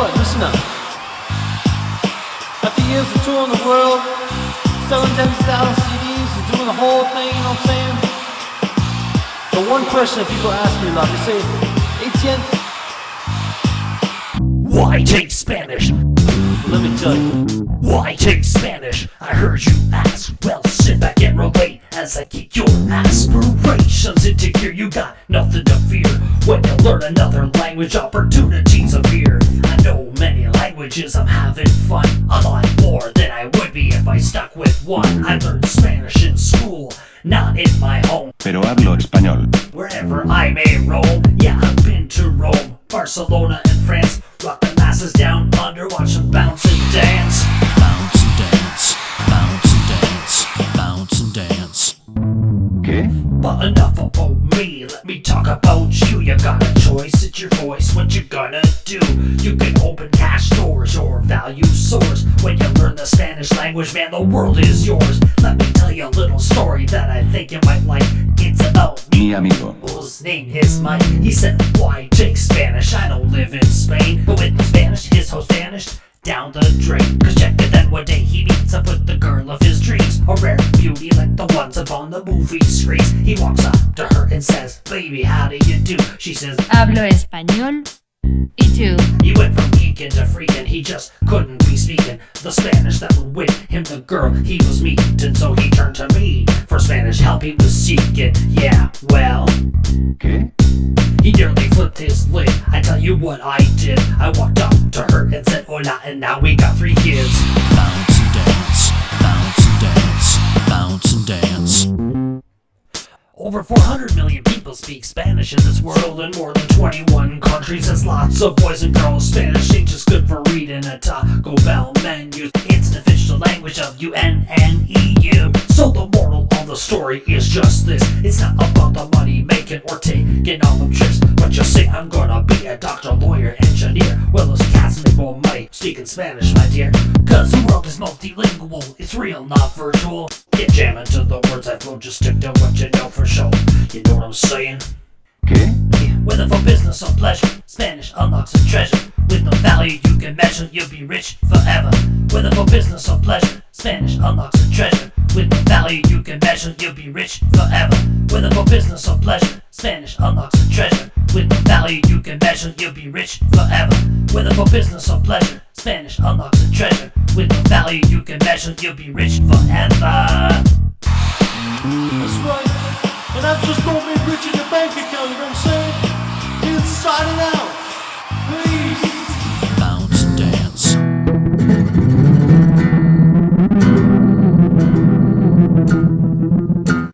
Alright, listen up. After years of touring the world, selling 10,000 CDs and doing the whole thing, you know what I'm saying? The one question that people ask me a lot, they say, Etienne, why take Spanish? well, let me tell you. Why take Spanish? I heard you ask. Well, sit back and relate as I kick your aspirations into gear. You got nothing to fear when you learn another language. Opportunities appear. I know many languages. I'm having fun. A lot more than I would be if I stuck with one. I learned Spanish in school, not in my home. Pero hablo español. Wherever I may roam, yeah, I've been to Rome, Barcelona, and France. Rock the masses down under, watch them bounce and dance. Bounce and dance, bounce and dance, bounce and dance. ¿Qué? But enough about me, let me talk about you. You got a choice, it's your voice, what you gonna do? You can open cash stores, your value soars. When you learn the Spanish language, man, the world is yours. Let me tell you a little story that I think you might like. It's about Mi amigo. his name is Mike. He said, why take Spanish? I don't live in Spain. But with the Spanish, his host vanished down the drain. Cause check it, then one day he meets up with the girl of his dreams, a rare beauty like the ones upon the movie screens. He walks up to her and says, baby, how do you do? She says, Hablo español. ¿Y tú? he went from geeking to freaking, he just couldn't be speaking the Spanish that would win him the girl he was meeting. So he turned to me for Spanish help he was seeking. Yeah, well, ¿Qué? he nearly flipped his lid. I tell you what I did. I walked up to her and said hola, and now we got 3 kids. Bounce and dance, bounce and dance, bounce and dance. Over 400 million people speak Spanish in this world. In more than 21 countries, there's lots of boys and girls. Spanish ain't just good for reading a Taco Bell menu. It's the official language of UN and EU. So the moral of the story is just this: it's not about the money making or taking all them trips, but you say I'm gonna be a doctor, lawyer, engineer. Well, those cats make more money speaking Spanish, my dear. Cause the world is multilingual, it's real, not virtual. Get jamming to the words I flow, just stick to what you know for sure. You know what I'm saying? ¿Qué? Whether for business or pleasure, Spanish unlocks a treasure. With no value you can measure, you'll be rich forever. Whether for business or pleasure, Spanish unlocks a treasure. With no value you can measure, you'll be rich forever. Whether for business or pleasure, Spanish unlocks a treasure. With no value you can measure, you'll be rich forever. Whether for business or pleasure, Spanish unlocks a treasure. With no value you can measure, you'll be rich forever.